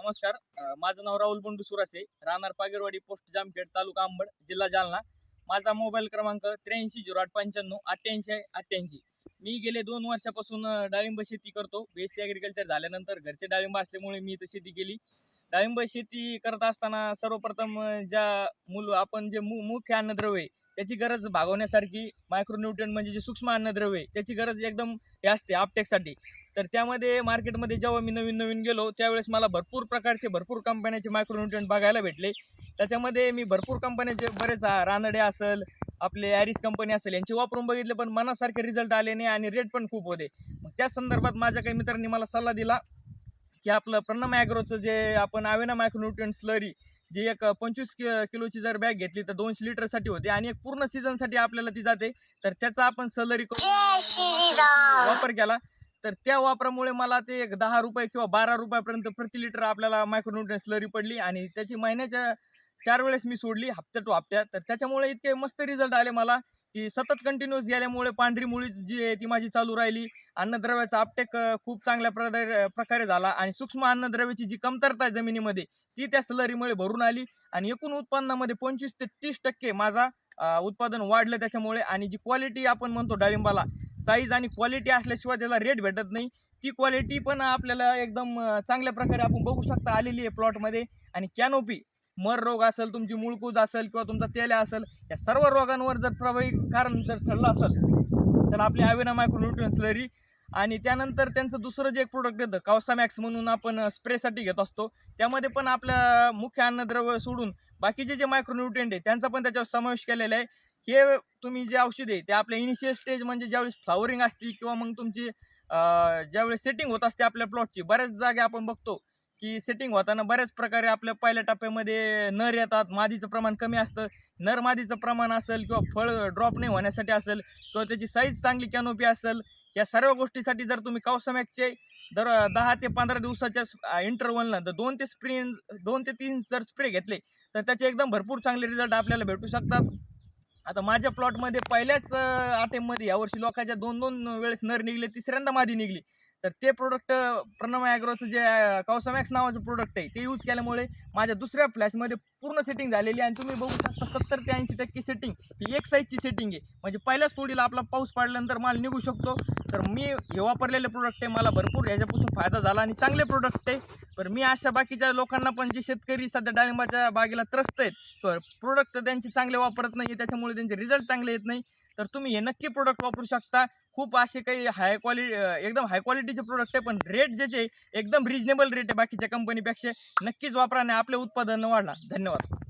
नमस्कार. माझं नाव राहुल बंडू सुरासे, राहणार पागेरवाडी, पोस्ट जामखेड, तालुका अंबड, जिल्हा जालना. माझा मोबाईल क्रमांक 8308958888. मी गेले 2 वर्षापासून डाळिंब शेती करतो. BSc ॲग्रिकल्चर झाल्यानंतर घरचे डाळिंब असल्यामुळे मी इथं शेती केली. डाळिंब शेती करत असताना सर्वप्रथम आपण जे मुख्य अन्नद्रव्य आहे त्याची गरज भागवण्यासारखी मायक्रोन्यूट्रिएंट म्हणजे जे सूक्ष्म अन्नद्रव्य आहे त्याची गरज एकदम हे असते अपटेकसाठी. तर त्यामध्ये मार्केटमध्ये जेव्हा मी नवीन गेलो त्यावेळेस मला भरपूर कंपन्याचे मायक्रोन्यूट्रिएंट बघायला भेटले. त्याच्यामध्ये मी भरपूर कंपन्याचे बरेच रानडे असेल, आपले ॲरिस कंपनी असेल यांचे वापरून बघितले, पण मनासारखे रिझल्ट आले नाही आणि रेट पण खूप होते. मग त्या संदर्भात माझ्या काही मित्रांनी मला सल्ला दिला की आपलं प्रणम ॲग्रोचं जे आपण आवेना मायक्रोन्यूट्रिएंट स्लरी जी एक 25 किलोची जर बॅग घेतली तर 200 लिटरसाठी होते आणि एक पूर्ण सीझनसाठी आपल्याला ती जाते. तर त्याचा आपण सलरी वापर केला. तर त्या वापरामुळे मला ते एक 10 रुपये किंवा 12 रुपयापर्यंत प्रति लिटर आपल्याला मायक्रोन्यूट्रिएंट स्लरी पडली आणि त्याची महिन्याच्या 4 वेळेस मी सोडली, हप्त्या टू हप्त्या. तर त्याच्यामुळे इतके मस्त रिझल्ट आले मला की सतत कंटिन्यूअस गेल्यामुळे पांढरी मुळी जी आहे ती माझी चालू राहिली. अन्नद्रव्याचा अपटेक खूप चांगल्या प्रकारे झाला आणि सूक्ष्म अन्नद्रव्याची जी कमतरता आहे जमिनीमध्ये ती त्या स्लरीमुळे भरून आली आणि एकूण उत्पन्नामध्ये 25 ते 30% माझा उत्पादन वाढलं त्याच्यामुळे. आणि जी क्वालिटी आपण म्हणतो डाळिंबाला, साईज आणि क्वालिटी असल्याशिवाय त्याला रेट भेटत नाही. ती क्वालिटी पण आपल्याला एकदम चांगल्या प्रकारे आपण बघू शकता आलेली आहे प्लॉटमध्ये. आणि कॅनोपी, मर रोग असेल, तुमची मुळकूद असेल किंवा तुमचा तेल्या असेल, या सर्व रोगांवर जर प्रभावी कारण जर ठरलं असेल तर आपली आवेना मायक्रोन्यूट्रिएंट स्लरी. आणि त्यानंतर त्यांचं दुसरं जे एक प्रोडक्ट येतं कावसामॅक्स म्हणून आपण स्प्रेसाठी घेत असतो, त्यामध्ये पण आपल्या मुख्य अन्नद्रव्य सोडून बाकीचे जे मायक्रोन्यूट्रिएंट आहे त्यांचा पण त्याच्यावर समावेश केलेला आहे. हे तुम्ही जे औषध आहे ते आपल्या इनिशियल स्टेज म्हणजे ज्यावेळेस फ्लावरिंग असते किंवा मग तुमची ज्यावेळेस सेटिंग होत असते आपल्या प्लॉटची, बऱ्याच जागे आपण बघतो की सेटिंग होताना बऱ्याच प्रकारे आपल्या पहिल्या टप्प्यामध्ये नर येतात, मादीचं प्रमाण कमी असतं. नर मादीचं प्रमाण असेल किंवा फळ ड्रॉप नाही होण्यासाठी असेल किंवा त्याची साईज चांगली कॅनोपी असेल, या सर्व गोष्टीसाठी जर तुम्ही कावसामॅक्सचे दर 10 ते 15 दिवसाच्या इंटरव्हलनं तर 2 ते 3 जर स्प्रे घेतले तर त्याचे एकदम भरपूर चांगले रिझल्ट आपल्याला भेटू शकतात. आता माझ्या प्लॉटमध्ये पहिल्याच अटेम्पमध्ये यावर्षी लोकांच्या 2-2 वेळेस नर निघले, तिसऱ्यांदा मादी निघली. तर ते प्रोडक्ट प्रणम ॲग्रोचं जे कावसामॅक्स नावाचं प्रोडक्ट आहे ते यूज केल्यामुळे माझ्या दुसऱ्या फ्लॅशमध्ये पूर्ण सेटिंग झालेली. आणि तुम्ही बघू शकता 70 ते 80% सेटिंग ही एक साईजची सेटिंग आहे. म्हणजे पहिल्याच तोडीला आपला पाऊस पडल्यानंतर माल निघू शकतो. तर मी हे वापरलेले प्रोडक्ट आहे, मला भरपूर याच्यापासून फायदा झाला आणि चांगले प्रोडक्ट आहे. तर मी अशा बाकीच्या लोकांना पण, जे शेतकरी सध्या डाळिंबाच्या बागेला त्रस्त आहेत, तर प्रोडक्ट त्यांचे चांगले वापरत नाही, त्याच्यामुळे त्यांचे रिझल्ट चांगले येत नाही, तर तुम्ही हे नक्की प्रोडक्ट वापरू शकता. खूप असे काही एकदम हाय क्वालिटीचे प्रोडक्ट आहे, पण रेट ज्याचे एकदम रिजनेबल रेट आहे बाकीच्या कंपनीपेक्षा. नक्कीच वापरा आणि आपले उत्पादन वाढणार. धन्यवाद.